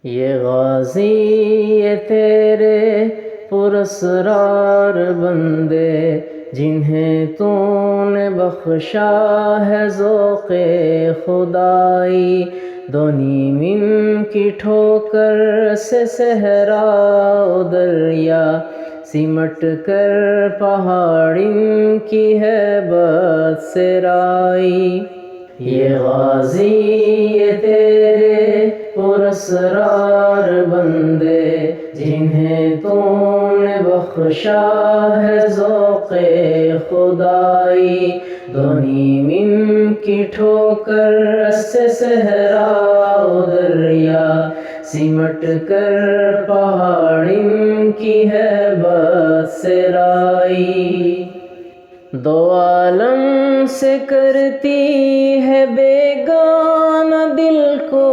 یہ غازی یہ تیرے پراسرار بندے جنہیں تو نے بخشا ہے ذوق خدائی، دو نیم کی ٹھوکر سے صحرا و دریا سمٹ کر پہاڑ ان کی ہیبت سے رائی۔ یہ غازی یہ تیرے پراسرار بندے جنہیں تو نے بخشا ہے ذوق خدائی، دو نیم کی ٹھوکر سے صحرا و دریا سمٹ کر پہاڑ ان کی ہیبت سے رائی۔ دو عالم سے کرتی ہے بیگانہ دل کو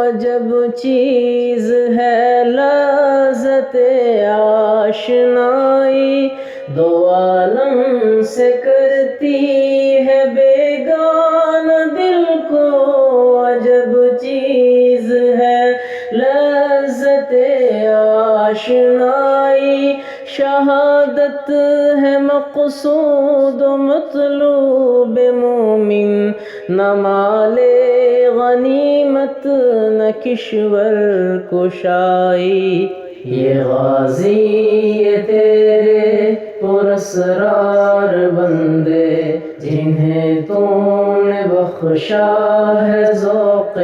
عجب چیز ہے لذت آشنائی، دو عالم سے کرتی ہے بیگانہ دل کو عجب چیز ہے لذت آشنائی، شہادت ہے مقصود و مطلوب مومن، نہ مال غنیمت نہ کشور کشائی۔ یہ غازی یہ تیرے پراسرار بندے جنہیں تو نے بخشا ہے ذوق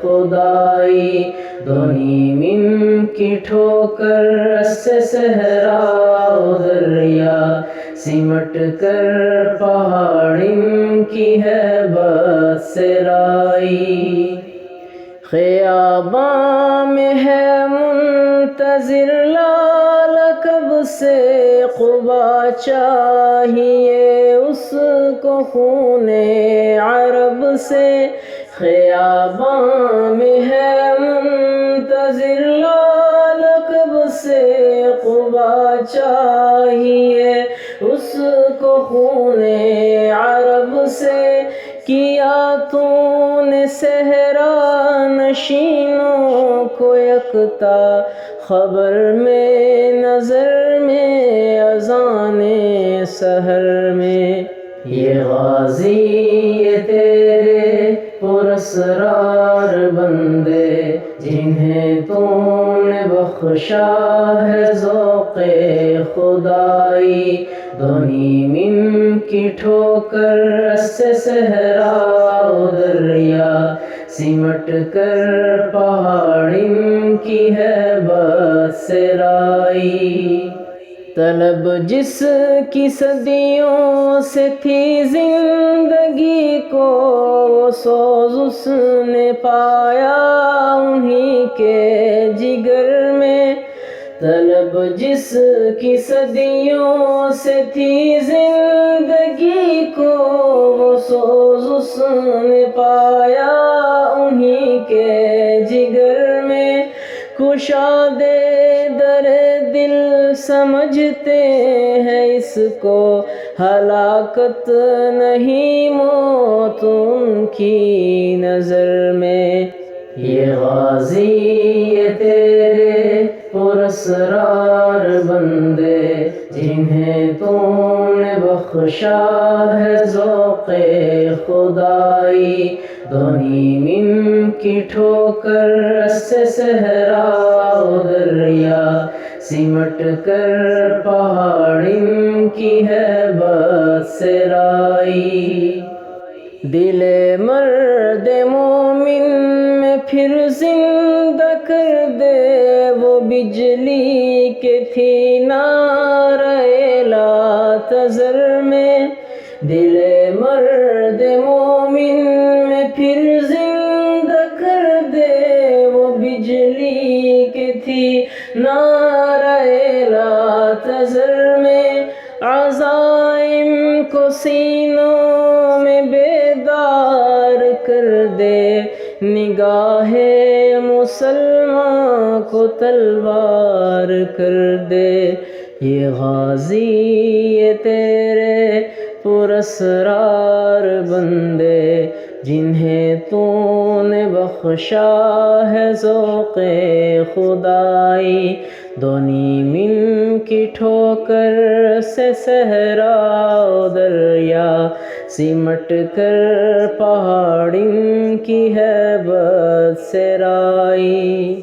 خدائی، دو نیم کی ٹھوکر سے صحرا و دریا سمٹ کر پہاڑ ان کی ہیبت سے رائی۔ خیاباں میں ہے منتظر لال کب سے قبا چاہیے اس کو خون عرب سے، خیاباں میں ہے منتظر لال کب سے قبا چاہیے اس کو خون عرب سے، کیا تو نے صحرا نشینوں کو یکتا خبر میں نظر میں اذان سحر میں۔ یہ غازی یہ تیرے پراسرار بندے جنہیں تو نے بخشا ہے ذوق خدائی، دو نیم کی ٹھوکر سے صحرا و دریا سمٹ کر پہاڑ ان کی ہیبت سے رائی۔ طلب جس کی صدیوں سے تھی زندگی کو وہ سوز اس نے پایا انہی کے جگر میں، طلب جس کی صدیوں سے تھی زندگی کو وہ سوز اس نے پایا انہی کے جگر میں، کشادے در دل سمجھتے ہیں اس کو ہلاکت نہیں موت ان کی نظر میں۔ یہ غازی یہ تیرے پراسرار بندے جنہیں تو نے بخشا ہے ذوق خدائی، دو نیم کی ٹھوکر سے صحرا و دریا سمٹ کر پہاڑ ان کی ہیبت سے رائی۔ دل مرد مومن میں پھر زندہ کر دے وہ بجلی کہ تھی نعرہ لا تذر میں، دل مرد مومن میں پھر زندہ کر دے وہ بجلی کہ تھی نعرہ لا تذر میں، عزائم کو سینوں میں بیدار کر دے نگاہ مسلمان کو تلوار کر دے۔ یہ غازی یہ تیرے پراسرار بندے جنہیں تو نے بخشا ہے ذوق خدائی، دونی من کی ٹھوکر سے صحرا و دریا، سمٹ کر پہاڑ ان کی ہیبت سے رائی۔